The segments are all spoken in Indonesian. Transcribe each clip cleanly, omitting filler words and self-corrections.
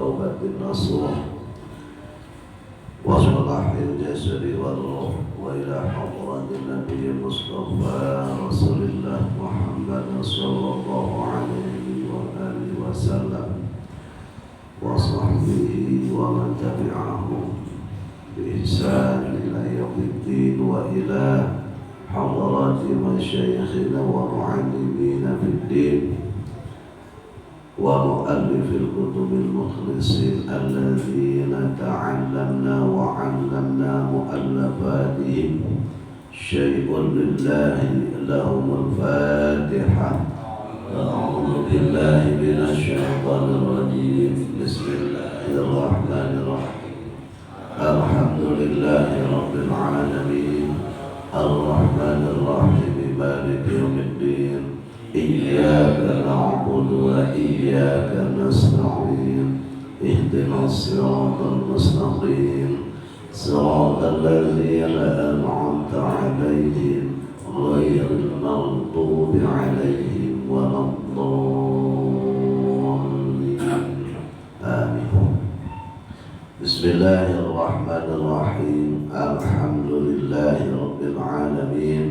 وتوبة النصوح وصلاح الجسد والروح وإلى حضرة النبي المصطفى رسول الله محمد صلى الله عليه وآله وسلم وصحبه ومن تبعهم بإحسان إلى يوم الدين وإلى حضرات مشايخنا ومعلمين في الدين ومؤلف الكتب المخلصين الذين تعلمنا وعلمنا مؤلفاتهم شيء لله لهم الفاتحة. أعوذ بالله من الشيطان الرجيم. بسم الله الرحمن الرحيم. الحمد لله رب العالمين الرحمن الرحيم مالك يوم الدين إياك نعبد وإياك نستعين اهدنا الصراط المستقيم صراط الذين أنعمت عليهم غير المغضوب عليهم ولا الضالين آمين. بسم الله الرحمن الرحيم. الحمد لله رب العالمين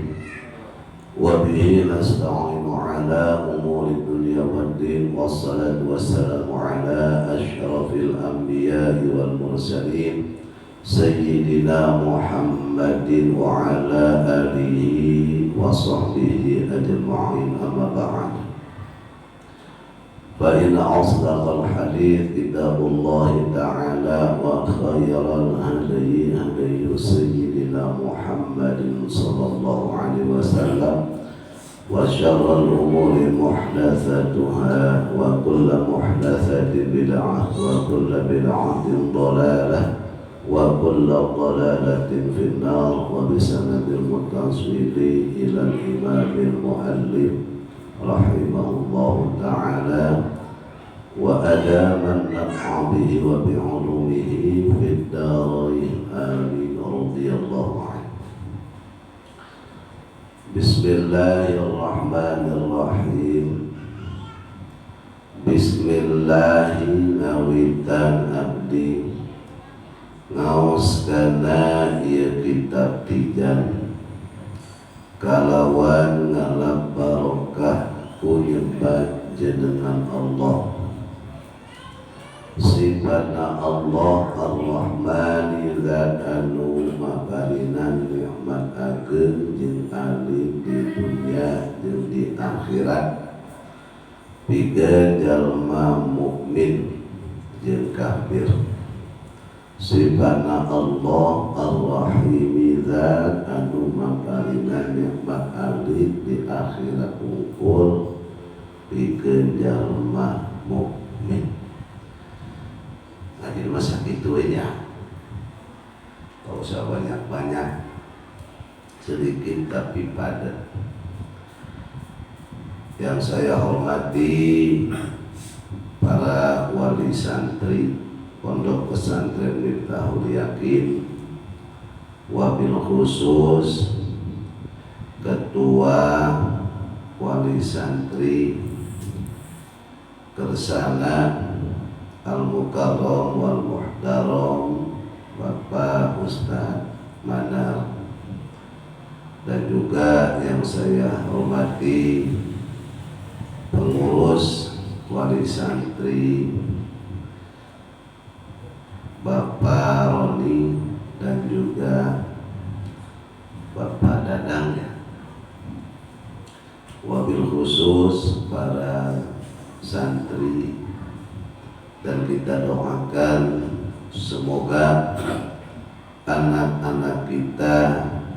وبه نستعين على أمور الدنيا والدين والصلاة والسلام على أشرف الأنبياء والمرسلين سيدنا محمد وعلى آله وصحبه أجمعين. أما بعد فإن أصدق الحديث كتاب الله تعالى وخير الهدي هدي سيدنا محمد صلى الله عليه وسلم وشر الأمور محدثاتها وكل محدثة بدعة وكل بدعة ضلالة وكل ضلالة في النار. وبسند المتصل إلى الإمام المؤلف رحمه الله تعالى وأدام النفع به وبعلومه في الدارين آمين رضي الله عنه. بسم الله الرحمن الرحيم. بسم الله ngawitan abdi ngaoskana ieu kitab tijan kalawan ngalap barokah kunyebat jenengan Allah sifatna Allah Ar-Rahmani zat anu maparinan nikmat ageun jeung alim di dunia jeung di akhirat pikeun jalma mukmin jeung kafir. Sifatna Allah Ar-Rahimi zat anu maparinan nikmat alim di akhirat unggul pikeun jalma mukmin. Hadir masa itu ya, tak usah banyak-banyak, sedikit tapi padat. Yang saya hormati para wali santri Pondok Pesantren Miftahul Yakin, wabil khusus Ketua Wali Santri Kersana Al-Mukarram wal Muhtaram Bapak Ustaz Manar, dan juga yang saya hormati pengurus wali santri Bapak Roni dan juga Bapak Dadang ya. Wabil khusus para santri, dan kita doakan semoga anak-anak kita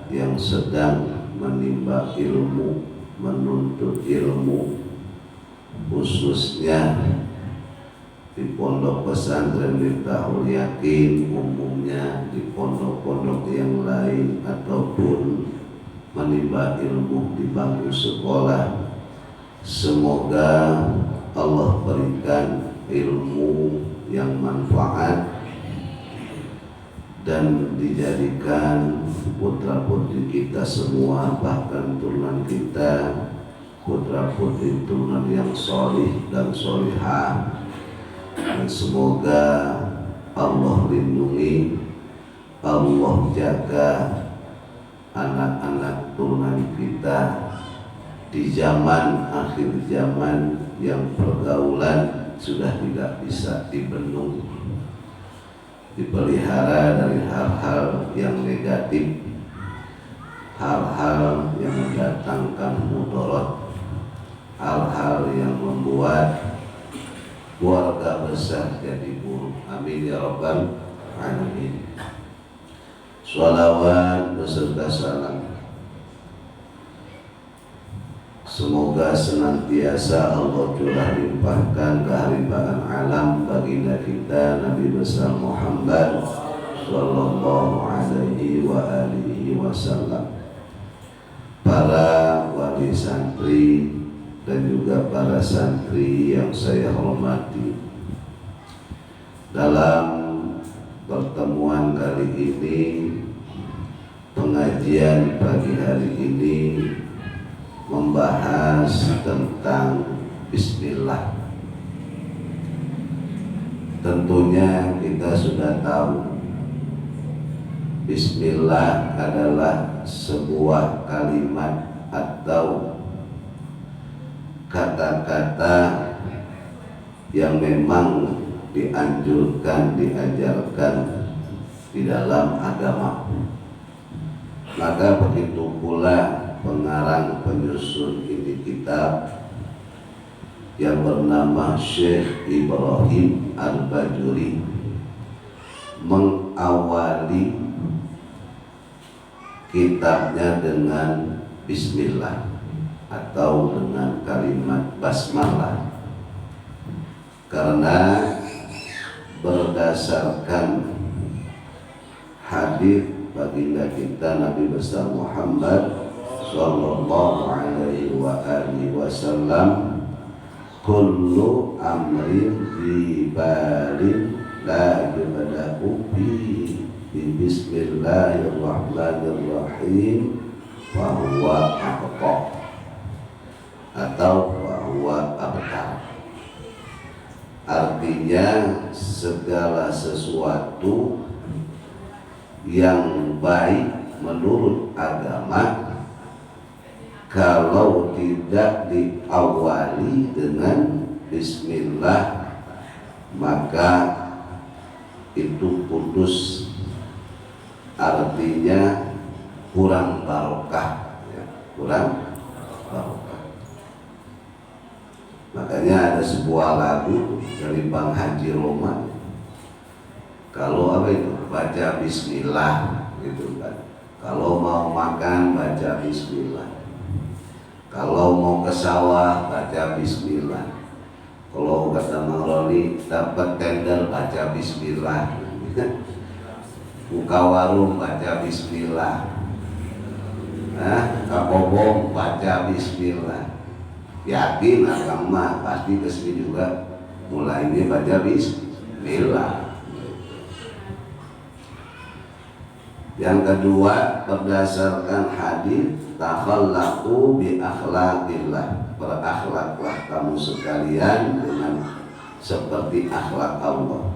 yang sedang menimba ilmu, menuntut ilmu, khususnya di Pondok Pesantren Miftahul Yakin, umumnya di pondok-pondok yang lain ataupun menimba ilmu di bangku sekolah, semoga Allah berikan ilmu yang manfaat dan dijadikan putra-putri kita semua, bahkan turunan kita, putra-putri turunan yang solih dan solihah, yang semoga Allah lindungi, Allah jaga anak-anak turunan kita di zaman akhir zaman yang pergaulan sudah tidak bisa dibendung, dipelihara dari hal-hal yang negatif, hal-hal yang mendatangkan mudarat, hal-hal yang membuat keluarga besar jadi buruk. Amin ya rabbal alamin. Shalawat beserta salam semoga senantiasa Allah curah limpahkan kehariban alam baginda kita Nabi besar Muhammad sallallahu alaihi wa alihi wasallam, para wali santri dan juga para santri yang saya hormati. Dalam pertemuan kali ini, pengajian pagi hari ini membahas tentang bismillah. Tentunya kita sudah tahu bismillah adalah sebuah kalimat atau kata-kata yang memang dianjurkan, diajarkan di dalam agama. Maka begitu pula pengarang penyusun ini kitab yang bernama Syekh Ibrahim Al-Bajuri mengawali kitabnya dengan bismillah atau dengan kalimat basmalah, karena berdasarkan hadis baginda kita Nabi besar Muhammad sallallahu alaihi wa alihi wasallam, kullu amrin fi balin la yubda'u bi bismillahirrahmanirrahim wa huwa aqta atau wa huwa abtar. Artinya segala sesuatu yang baik menurut agama kalau tidak diawali dengan bismillah maka itu putus, artinya kurang barokah, ya, kurang barokah. Makanya ada sebuah lagu dari Bang Haji Roma, kalau apa itu baca bismillah gitu kan, kalau mau makan baca bismillah, kalau mau ke sawah baca bismillah, kalau kata Mang Roni dapat tender baca bismillah, buka warung baca bismillah, kabobong baca bismillah. Yakin akang mah pasti kesini juga mulainya baca bismillah. Yang kedua, berdasarkan hadis takhallaqu bi akhlaqillah, berakhlaklah kamu sekalian dengan seperti akhlak Allah.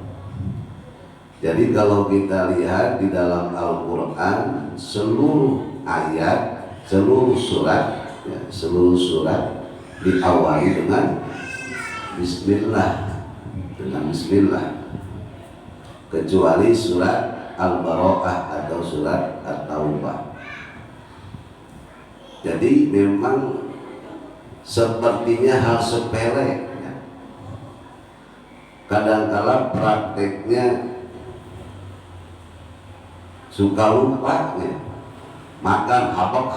Jadi kalau kita lihat di dalam Al-Quran, seluruh ayat, seluruh surat diawali dengan bismillah, kecuali surat Al-Bara'ah atau surat At-Taubah. Jadi memang sepertinya hal sepele, ya. Kadang-kala prakteknya suka lupa, ya. Makan habak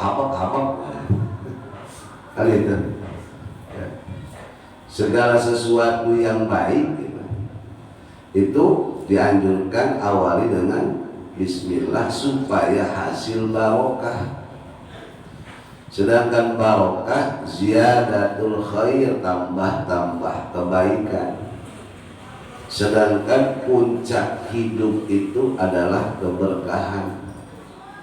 kali itu, ya. Segala sesuatu yang baik, gitu, itu dianjurkan awali dengan bismillah supaya hasil barokah. Sedangkan barokah ziyadatul khair, tambah kebaikan. Sedangkan puncak hidup itu adalah keberkahan,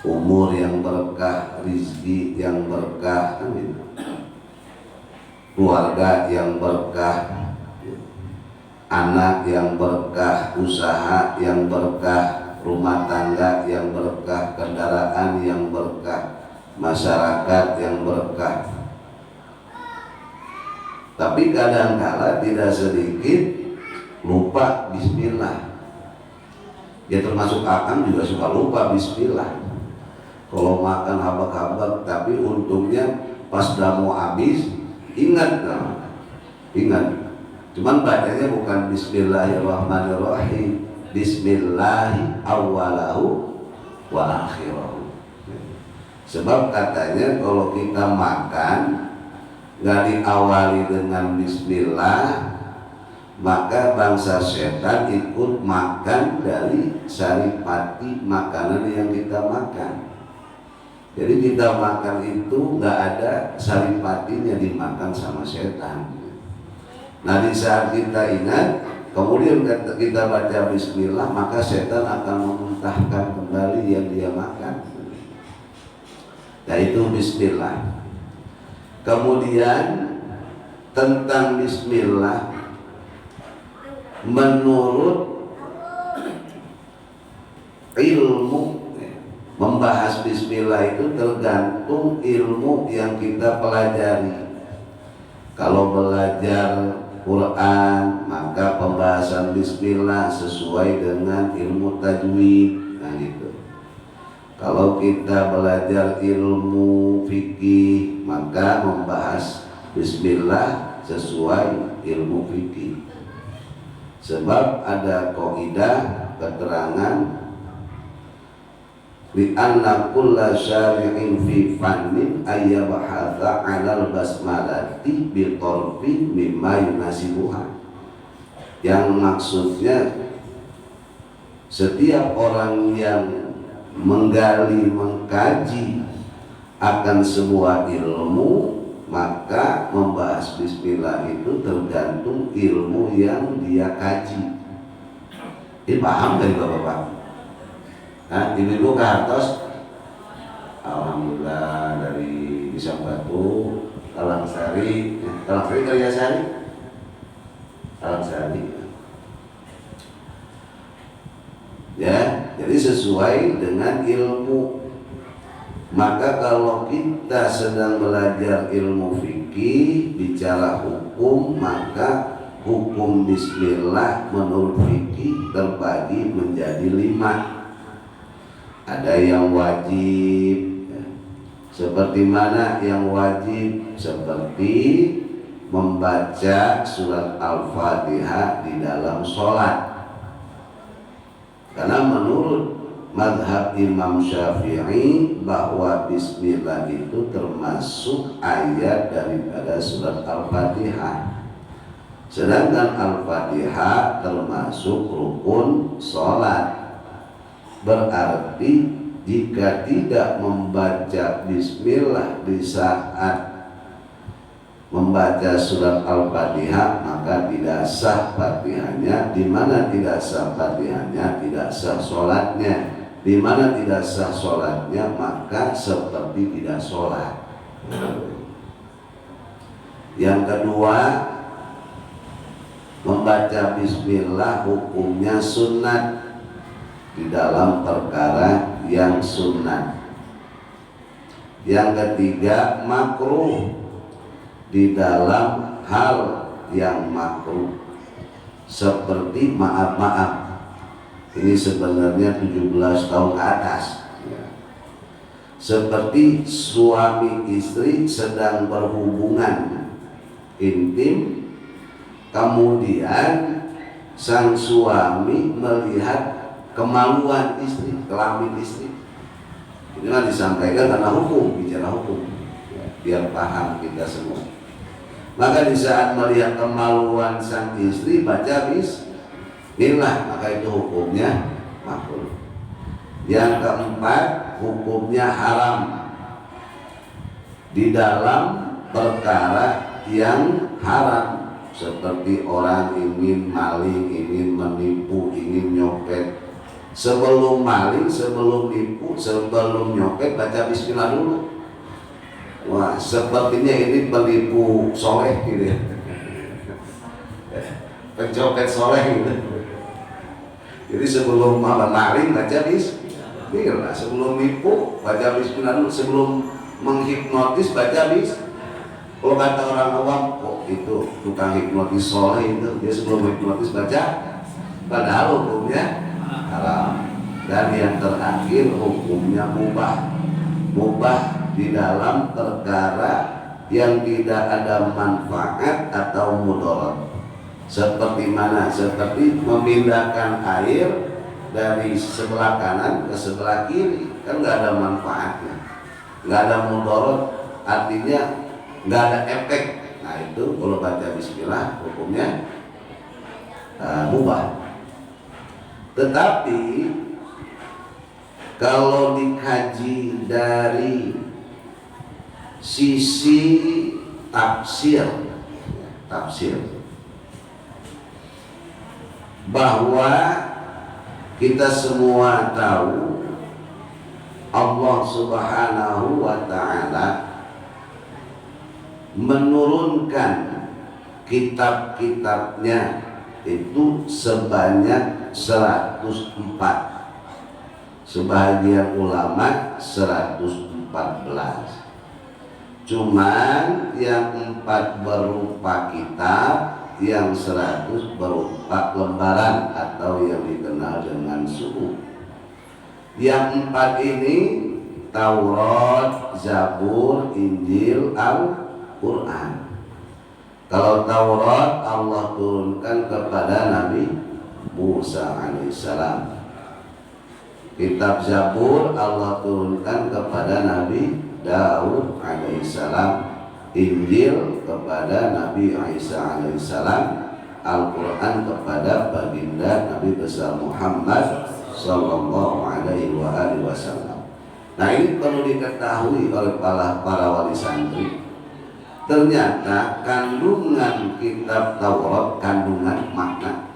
umur yang berkah, rizki yang berkah, keluarga yang berkah. anak yang berkah, usaha yang berkah, rumah tangga yang berkah, kendaraan yang berkah, masyarakat yang berkah. Tapi kadang-kala tidak sedikit lupa bismillah. Ya termasuk akang juga suka lupa bismillah. Kalau makan habak-habak, tapi untungnya pas udah mau habis ingat, ingat. Cuman bacanya bukan bismillahirrahmanirrahim, bismillahi awwalahu wa akhirahu. Sebab katanya kalau kita makan nggak diawali dengan bismillah, maka bangsa setan ikut makan dari saripati makanan yang kita makan. Jadi kita makan itu nggak ada saripatinya, dimakan sama setan. Nah di saat kita ingat, kemudian kita baca bismillah, maka setan akan memuntahkan kembali yang dia makan. Nah itu bismillah. Kemudian tentang bismillah, menurut ilmu, membahas bismillah itu tergantung ilmu yang kita pelajari. Kalau belajar Quran, maka pembahasan bismillah sesuai dengan ilmu tajwid. Nah gitu. Kalau kita belajar ilmu fikih, maka membahas bismillah sesuai ilmu fikih. Sebab ada kaidah keterangan li anna kulla syari'in fi fannin ayyabahatha 'alal basmalati bi tarfin mimma yunasibuha. Yang maksudnya setiap orang yang menggali, mengkaji akan sebuah ilmu, maka membahas bismillah itu tergantung ilmu yang dia kaji. Ini paham dari Bapak-bapak? Nah, ibu-ibu ke atas, alhamdulillah dari Pisang Batu, Kalangsari, Karyasari, Kalangsari. Ya, jadi sesuai dengan ilmu. Maka kalau kita sedang belajar ilmu fikih, bicara hukum, maka hukum bismillah menurut fikih terbagi menjadi 5. Ada yang wajib, seperti mana yang wajib? Seperti membaca surat Al-Fatihah di dalam sholat. Karena menurut mazhab Imam Syafi'i bahwa bismillah itu termasuk ayat daripada surat Al-Fatihah. Sedangkan Al-Fatihah termasuk rukun sholat. Berarti jika tidak membaca bismillah di saat membaca surat Al-Fatihah, maka tidak sah Fatihahnya. Di mana tidak sah Fatihahnya, tidak sah sholatnya. Di mana tidak sah sholatnya, maka seperti tidak sholat. Yang kedua, membaca bismillah hukumnya sunat di dalam perkara yang sunat. Yang ketiga, makruh di dalam hal yang makruh, seperti maaf-maaf. Ini sebenarnya 17 tahun ke atas ya. Seperti suami istri sedang berhubungan intim, kemudian sang suami melihat kemaluan istri, kelamin istri. Inilah disampaikan karena hukum, bicara hukum ya, biar paham kita semua. Maka di saat melihat kemaluan sang istri baca bismillah, maka itu hukumnya makruh. Yang keempat, hukumnya haram di dalam perkara yang haram, seperti orang ingin maling, ingin menipu, ingin nyopet. Sebelum maling, sebelum nipu, sebelum nyopet baca bismillah dulu. Wah, sepertinya ini penipu soleh gitu ya. pencopet soleh gitu. Jadi sebelum maling baca bismillah, sebelum nipu baca bismillah, sebelum menghipnotis baca bismillah. Kalau kata orang awam, kok itu tukang hipnotis soleh itu dia sebelum hipnotis baca, padahal hukumnya haram. Dan yang terakhir hukumnya mubah di dalam perkara yang tidak ada manfaat atau mudarat. Seperti mana? Seperti memindahkan air dari sebelah kanan ke sebelah kiri, kan nggak ada manfaatnya, nggak ada mudarat, artinya nggak ada efek. Nah itu kalau baca bismillah hukumnya mubah. Tetapi kalau dikaji dari sisi tafsir bahwa kita semua tahu Allah Subhanahu wa ta'ala menurunkan kitab-kitabnya itu sebanyak 104. Sebagian ulama 114. Cuman yang 4 berupa kitab, yang 100 berupa lembaran atau yang dikenal dengan suhuf. Yang 4 ini Taurat, Zabur, Injil, Al-Quran. Kalau Taurat Allah turunkan kepada Nabi Musa alaihissalam. Kitab Zabur Allah turunkan kepada Nabi Daud alaihissalam. Injil kepada Nabi Isa alaihissalam. Al-Quran kepada baginda Nabi besar Muhammad sallallahu alaihi wasallam. Nah ini perlu diketahui oleh para wali santri. Ternyata kandungan kitab Taurat, kandungan makna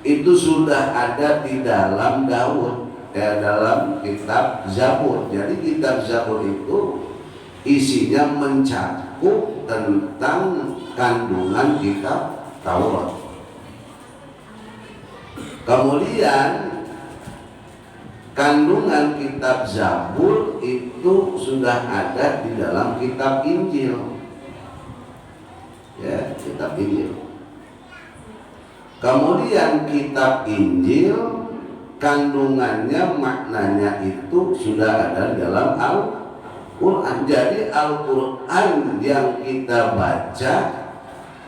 itu sudah ada di dalam Daud, dalam kitab Zabur. Jadi kitab Zabur itu isinya mencakup tentang kandungan kitab Taurat. Kemudian kandungan kitab Zabur itu sudah ada di dalam kitab Injil. Ya, kitab Injil. Kemudian kitab Injil kandungannya, maknanya itu sudah ada dalam Al-Quran. Jadi Al-Quran yang kita baca,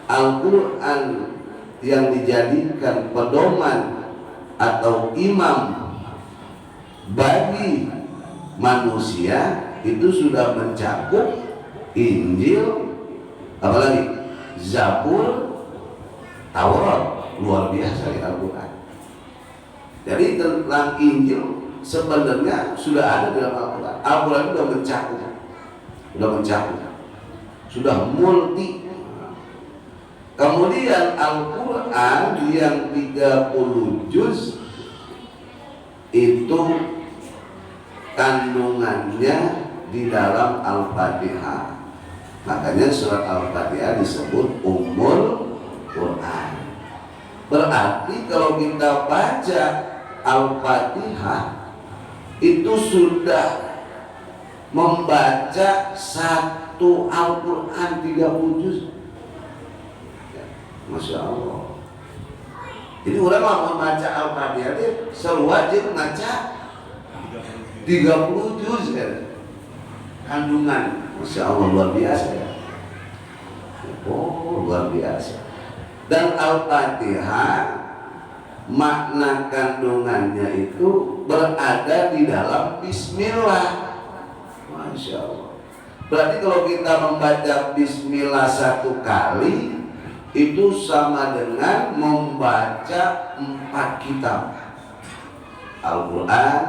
Al-Quran yang dijadikan pedoman atau imam bagi manusia itu sudah mencakup Injil, apalagi Zabur, Taurat. Luar biasa di Al-Quran. Jadi tentang Injil sebenarnya sudah ada dalam Al-Quran. Al-Quran sudah mencakup, sudah multi. Kemudian Al-Quran yang 30 juz itu kandungannya di dalam Al-Fatihah. Makanya surat Al-Fatihah disebut Ummul Quran. Berarti kalau kita baca Al-Fatihah itu sudah membaca satu Al-Quran 30 juz. Masya Allah. Jadi orang mau membaca Al-Fatihah dia sewajib membaca 30 juz ya. Kandungan, Masya Allah, luar biasa ya. Oh, luar biasa. Dan Al-Fatihah makna kandungannya itu berada di dalam Bismillah. Masya Allah. Berarti kalau kita membaca Bismillah 1 kali itu sama dengan membaca 4 kitab. Al-Quran,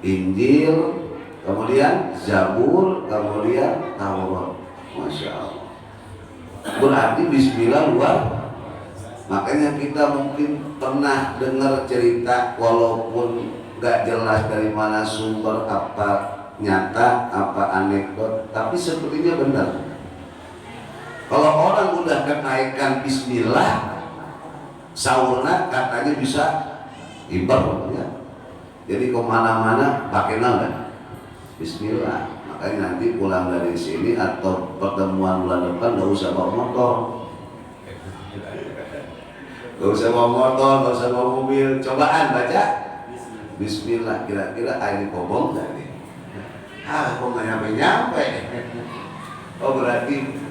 Injil, kemudian Zabur, kemudian Taurat. Masya Allah. Berarti Bismillah luar. Makanya kita mungkin pernah dengar cerita, walaupun gak jelas dari mana sumber, apa nyata, apa anekdot, tapi sepertinya benar. Kalau orang udah kenaikan Bismillah, Sahurna katanya bisa ibar ya. Jadi kemana-mana pakai nama Bismillah. Makanya nanti pulang dari sini atau pertemuan bulan depan nggak usah bawa motor, nggak usah bawa motor, nggak usah bawa mobil. Cobaan baca Bismillah. Kira-kira ini kobong nggak nih? Kok nggak nyampe-nyampe? Oh berarti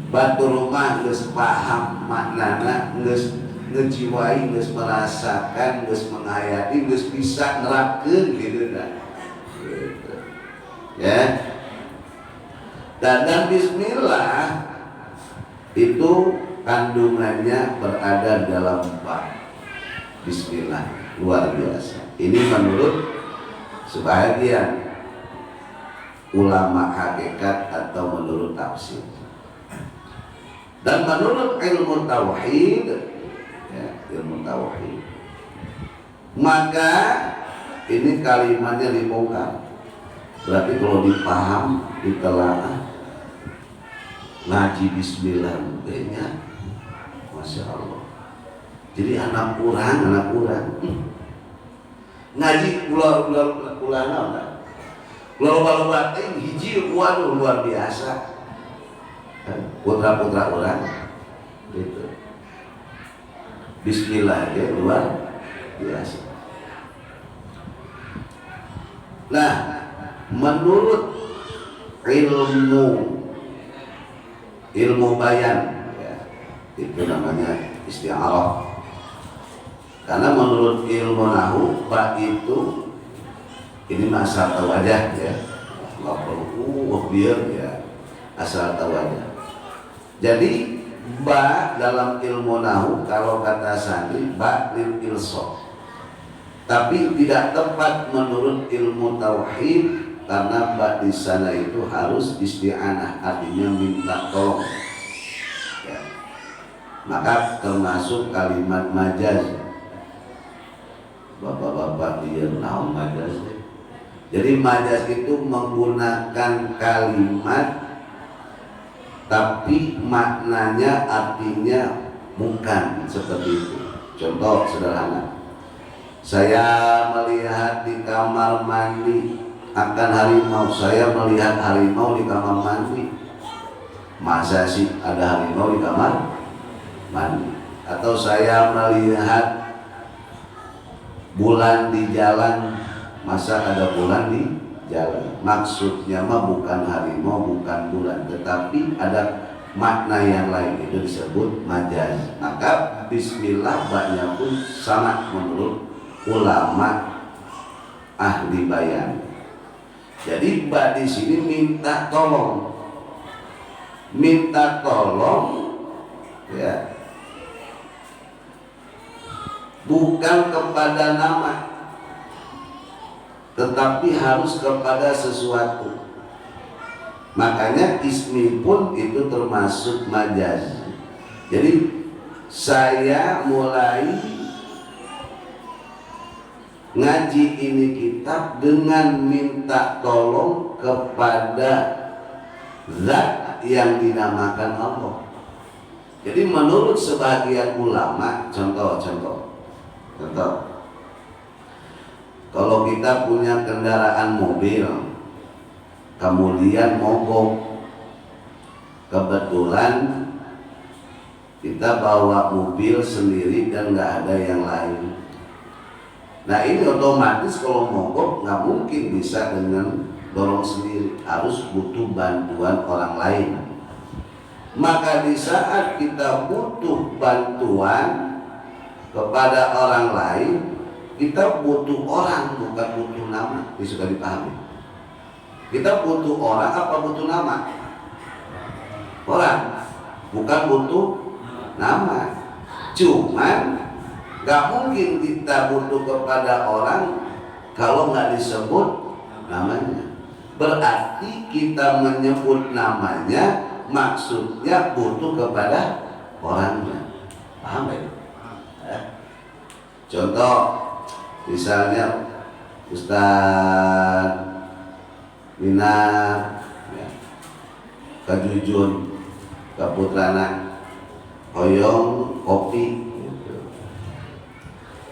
batu rumah geus paham maknana, geus ngejiwai, geus merasakan, geus menghayati, geus bisa nerapkeun gitu dah. Gitu. Ya. Dan bismillah itu kandungannya berada dalam bab bismillah, luar biasa. Ini menurut sebahagian ulama hakikat atau menurut tafsir. Dan menurut ilmu tauhid, ya, ilmu tauhid, maka ini kalimatnya dibongkar. Berarti kalau dipaham, ditelaah, ngaji bismillah mudahnya, masya Allah. Jadi anak kurang ngaji ulah naon. Kalau batin hiji waduh luar biasa. Putra-putra orang gitu. Bismillah ya luar biasa. Nah, menurut ilmu bayan ya, itu namanya isti'arah. Karena menurut ilmu nahu ba itu ini asal tahu aja ya. Nggak perlu biar ya, asal tahu aja. Jadi ba dalam ilmu nahu kalau kata Sandi ba lil ilsaq, tapi tidak tepat menurut ilmu tauhid karena ba di sana itu harus isti'anah, artinya minta tolong ya. Maka termasuk kalimat majaz. Bapak-bapak dia naon majaz. Jadi majaz itu menggunakan kalimat tapi maknanya artinya bukan seperti itu. Contoh sederhana, saya melihat di kamar mandi akan harimau. Saya melihat harimau di kamar mandi. Masa sih ada harimau di kamar mandi? Atau saya melihat bulan di jalan. Masa ada bulan di jalan? Maksudnya mah bukan harimau, bukan bulan, tetapi ada makna yang lain, itu disebut majaz. Maka bismillah baknya pun sama menurut ulama ahli bayan. Jadi bak di sini minta tolong ya, bukan kepada nama, tetapi harus kepada sesuatu. Makanya ismi pun itu termasuk majaz. Jadi saya mulai ngaji ini kitab dengan minta tolong kepada zat yang dinamakan Allah. Jadi menurut sebagian ulama, contoh kalau kita punya kendaraan mobil, kemudian mogok, kebetulan kita bawa mobil sendiri dan nggak ada yang lain. Nah ini otomatis kalau mogok nggak mungkin bisa dengan dorong sendiri, harus butuh bantuan orang lain. Maka di saat kita butuh bantuan kepada orang lain, kita butuh orang, bukan butuh nama. Ini sudah dipahami. Kita butuh orang apa butuh nama? Orang, bukan butuh nama. Cuman gak mungkin kita butuh kepada orang kalau nggak disebut namanya. Berarti kita menyebut namanya, maksudnya butuh kepada orangnya. Paham ya? Contoh, misalnya Ustaz Minat ya, Kajujun Kaputrana hoyong kopi gitu.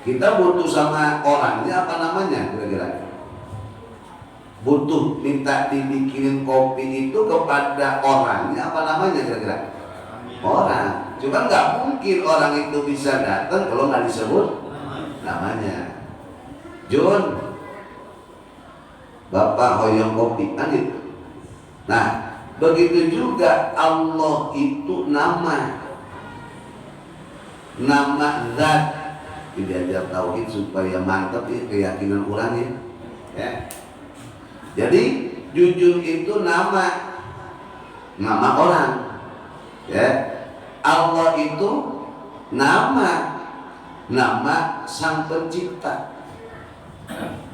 Kita butuh sama orangnya apa namanya kira-kira? Butuh minta dibikinin kopi itu kepada orangnya apa namanya kira-kira? Orang. Cuma nggak mungkin orang itu bisa datang kalau nggak disebut namanya. Jun, Bapak hoyong kopi kan gitu. Nah, begitu juga Allah itu nama zat. Diajar tauhid supaya mantap ya keyakinan orang ya. Jadi jujur itu nama orang ya. Allah itu nama Sang Pencipta.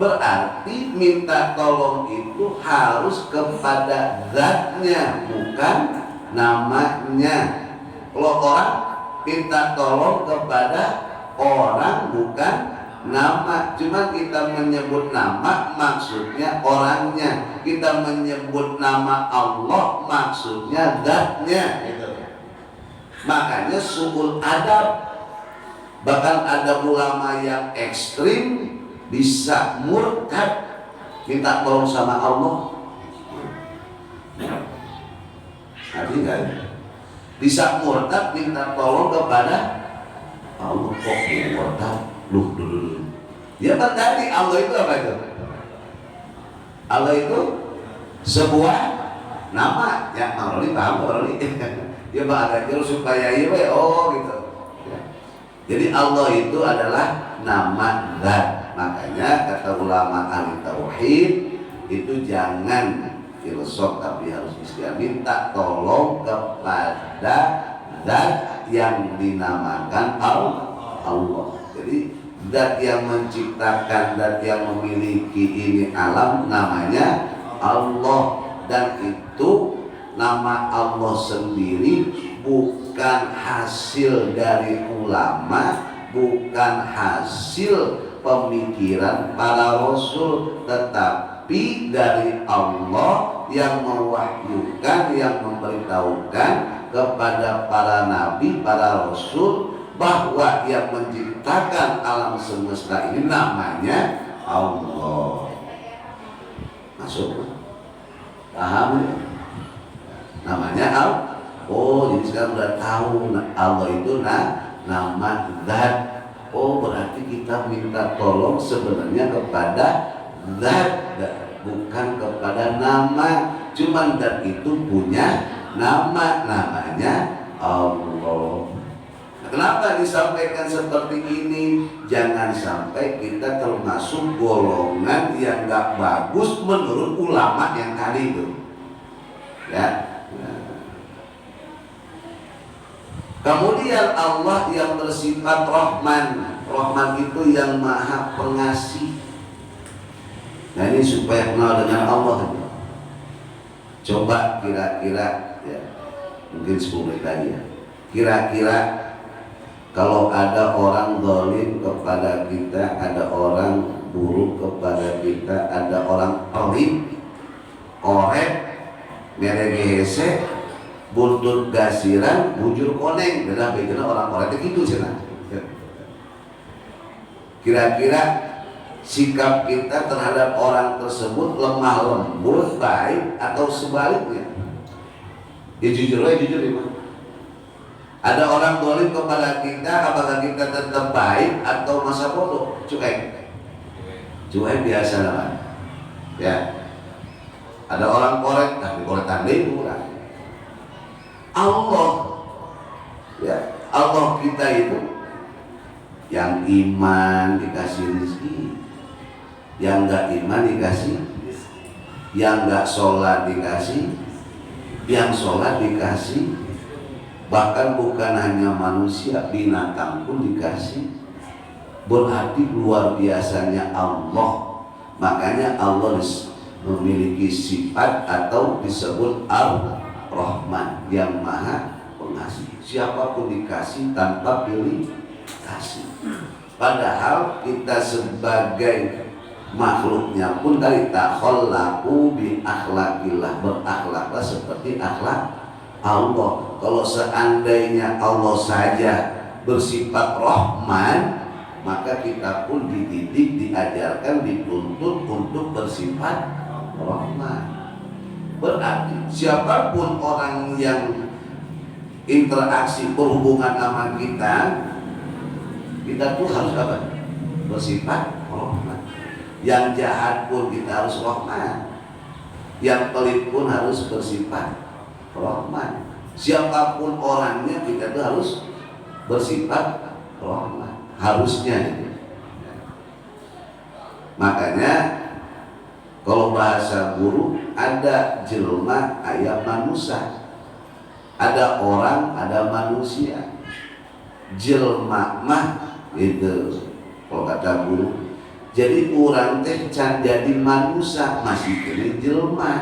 Berarti minta tolong itu harus kepada zatnya, bukan namanya. Kalau orang minta tolong kepada orang bukan nama. Cuma kita menyebut nama maksudnya orangnya. Kita menyebut nama Allah maksudnya zatnya gitu. Makanya suul adab. Bahkan ada ulama yang ekstrim bisa murtad minta tolong sama Allah. Artinya bisa murtad minta tolong kepada Allah. Kok murtad? Duh. Ya kan tadi Allah itu apa itu? Allah itu sebuah nama. Ya Maroli paham Maroli. Ya bahasa supaya iya gitu. Jadi Allah itu adalah nama zat. Makanya kata ulama ahli tauhid itu jangan filsuf tapi harus istilah minta tolong kepada zat yang dinamakan Allah. Jadi zat yang menciptakan, zat yang memiliki ini alam namanya Allah. Dan itu nama Allah sendiri bukan hasil dari ulama, bukan hasil pemikiran para rasul, tetapi dari Allah yang mewahyukan, yang memberitahukan kepada para nabi, para rasul bahwa yang menciptakan alam semesta ini namanya Allah. Masuk? Paham ya? Namanya Allah. Oh, jadi sekarang udah tahu Allah itu nama zat. Oh, berarti kita minta tolong sebenarnya kepada zat, bukan kepada nama. Cuman zat itu punya nama, namanya Allah. Kenapa disampaikan seperti ini? Jangan sampai kita termasuk golongan yang gak bagus menurut ulama yang tadi itu. Ya. Kemudian Allah yang bersifat Rahman. Rahman itu yang maha pengasih. Nah ini supaya kenal dengan Allah. Coba kira-kira ya, mungkin 10 menit lagi ya. Kira-kira kalau ada orang zalim kepada kita, ada orang buruk kepada kita, ada orang pelit, korek, merege buntut gasiran, bujur koneng, dan bagaimana orang korek itu cina. Kira-kira sikap kita terhadap orang tersebut lemah lembut, baik atau sebaliknya? Ya jujur aja, jujur ya. Ada orang zalim kepada kita, apakah kita tetap baik atau masa bodoh? Cuek biasa lah. Ya. Ada orang korek, tapi korek tandai kurang. Allah, ya Allah kita itu yang iman dikasih rezeki, yang enggak iman dikasih, yang enggak sholat dikasih, yang sholat dikasih. Bahkan bukan hanya manusia, binatang pun dikasih. Berarti luar biasanya Allah. Makanya Allah memiliki sifat atau disebut Ar-Rahman, yang maha pengasih. Siapapun dikasih tanpa pilih kasih. Padahal kita sebagai makhluknya pun tadi takhallaku bi akhlaqillah, berakhlaklah seperti akhlak Allah. Kalau seandainya Allah saja bersifat Rahman, maka kita pun dididik, diajarkan, dituntut untuk bersifat rahmat. Berarti siapapun orang yang interaksi berhubungan sama kita tuh harus apa? Bersifat rahmat. Yang jahat pun kita harus rahmat. Yang pelit pun harus bersifat rahmat. Siapapun orangnya kita tuh harus bersifat rahmat. Harusnya gitu. Makanya kalau bahasa guru ada jelma, aya manusia. Ada orang, ada manusia. Jelma mah gitu kalau kata guru. Jadi orang teh can jadi manusia masih kena jelma.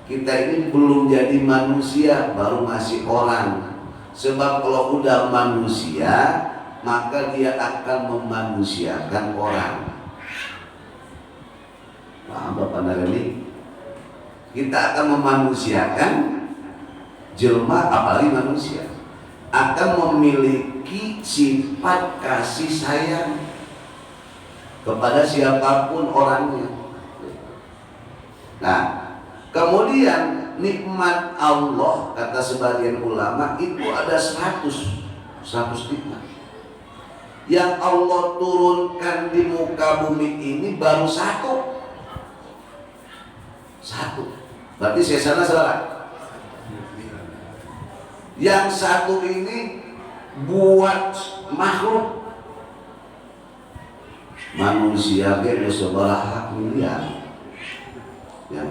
Kita ini belum jadi manusia, baru masih orang. Sebab kalau udah manusia, maka dia akan memanusiakan orang. Paham Bapak Narani? Kita akan memanusiakan jelma, apalagi manusia, akan memiliki sifat kasih sayang kepada siapapun orangnya. Nah, kemudian nikmat Allah, kata sebagian ulama, itu ada 100 nikmat yang Allah turunkan di muka bumi ini baru satu. Berarti sesana salah. Yang satu ini buat makhluk manusia ge sabaraha miliar. Ya.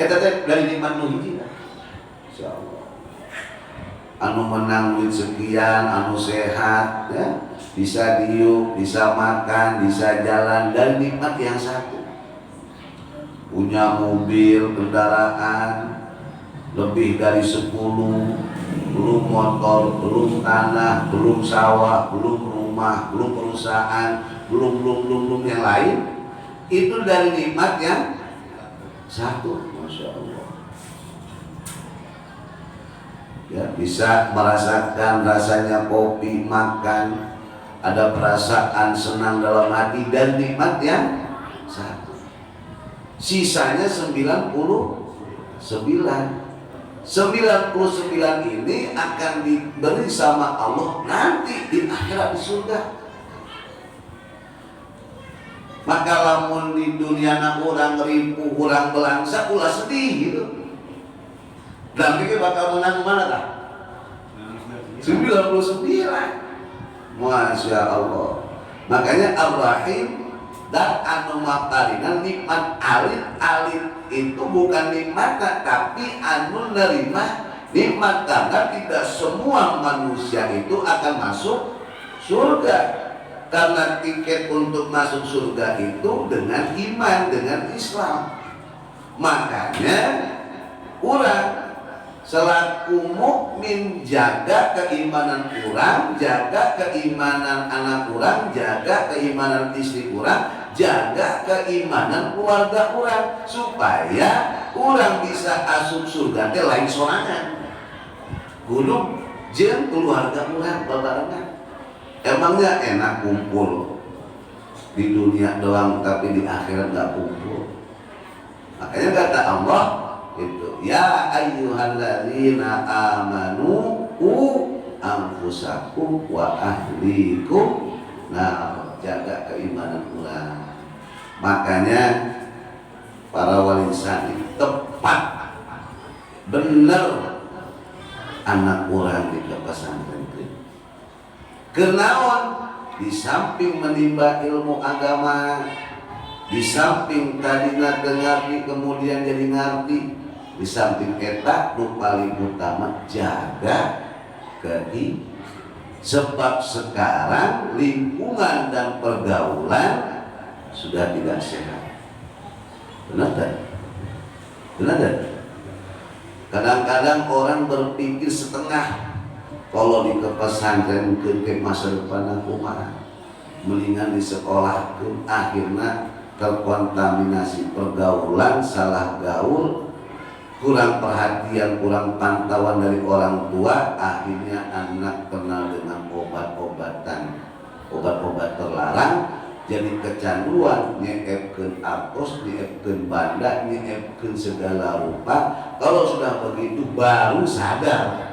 Eta teh dari nikmat nu hiji. Insyaallah. Anu menang duit sekian, anu sehat, ya, bisa diuk, bisa makan, bisa jalan, dan nikmat yang satu. Punya mobil, kendaraan lebih dari 10, belum motor, belum tanah, belum sawah, belum rumah, belum perusahaan, belum yang lain. Itu dari nikmat yang satu. Masya Allah. Ya, bisa merasakan rasanya kopi, makan, ada perasaan senang dalam hati, dan nikmat yang satu. Sisanya 99 ini akan diberi sama Allah nanti di akhirat, di surga. Maka lamun di dunia na urang ribu, urang belangsa, ulah sedih gitu. Dan kita bakal menang mana tak? 99. Masya Allah. Makanya Ar-Rahim dan anu maparinan nikmat alit itu bukan nikmat, tapi anu nerima nikmat, karena tidak semua manusia itu akan masuk surga, karena tiket untuk masuk surga itu dengan iman, dengan Islam. Makanya orang selaku mukmin jaga keimanan orang, jaga keimanan anak orang, jaga keimanan istri orang, jaga keimanan keluarga orang, supaya orang bisa asup surga teh lain sorangan. Kudu jeung keluarga orang babarengan. Emangnya enak kumpul di dunia doang tapi di akhirat gak kumpul. Makanya kata Allah itu, ya ayyuhalladzina amanu anfusakum wa ahlikum. Nah, jaga keimanan ulang. Makanya para wali sani tepat bener anak orang di pesantren itu. Kenaon di samping menimba ilmu agama, di samping tadinya ngerti kemudian jadi ngerti, di samping eta nu paling utama jaga keimanan. Sebab sekarang lingkungan dan pergaulan sudah tidak sehat. Benar tak? Benar tak? Kadang-kadang orang berpikir setengah, kalau di pesantren ke masa depan aku mah mendingan di sekolah pun, akhirnya terkontaminasi pergaulan, salah gaul, kurang perhatian, kurang pantauan dari orang tua, akhirnya anak kenal dengan obat-obatan obat-obat terlarang jadi kecanduan, nyeepkeun artos, nyeepkeun banda, nyeepkeun segala rupa. Kalau sudah begitu baru sadar,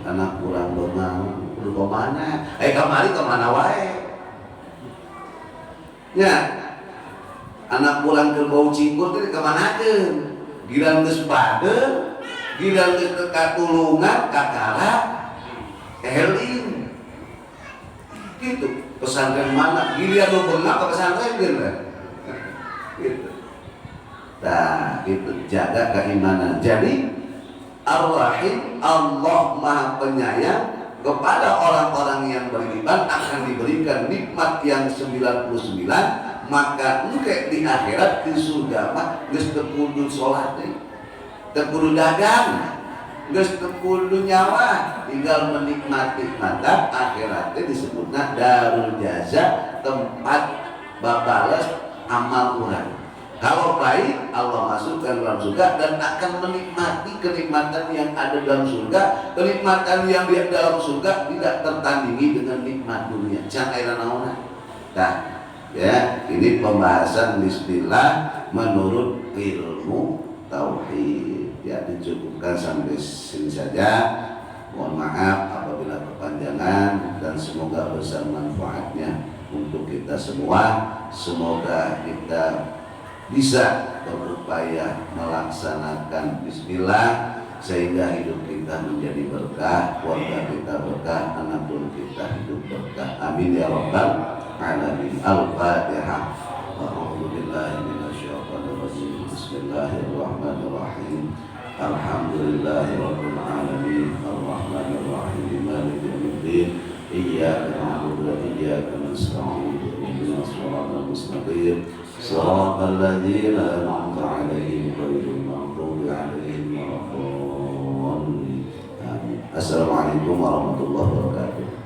anak kurang bengal, kudu kemana? Kemana wae? Ya, anak kurang ke bau cingkur teh kemanakeun? Giran geus badeu, giran geus ke katulungan, kakara, eling. Gitu. Pesantren mana? Giliran lu bengal ke pesantren gitu. Gitu. Nah, itu jaga keimanan. Jadi Ar-Rahim, Allah Maha Penyayang, kepada orang-orang yang beriman akan diberikan nikmat yang 99. Maka engke di akhirat di surga mah geus teu kudu salat deui, teu kudu dagang, geus teu kudu nyawa, tinggal menikmati. Maka akhirat teh disebutna darul jaza, tempat babales amal urang. Kalau baik, Allah masukkan dalam surga dan akan menikmati kenikmatan yang ada dalam surga. Kenikmatan yang di dalam surga tidak tertandingi dengan nikmat dunia. Can aya naonna. Nah, ya, ini pembahasan istilah menurut ilmu tauhid. Ya, dicukupkan sampai sini saja. Mohon maaf apabila kepanjangan dan semoga besar manfaatnya untuk kita semua. Semoga kita bisa berupaya melaksanakan bismillah sehingga hidup kita menjadi berkah, keluarga kita berkah, anak cucu kita hidup berkah. Amin ya rabbal alamin. Al-Fatihah. A'udzubillahi minasyaitonir rajim. Bismillahirrahmanirrahim. Alhamdulillahirabbil alamin. Arrahmanir rahim. Maliki yaumiddin. Iyyaka na'budu wa iyyaka nasta'in. Ihdinas siratal mustaqim. صراط الذين أنعمت عليهم غير المغضوب عليهم ولا الضالين. آمين. Assalamualaikum warahmatullahi wabarakatuh.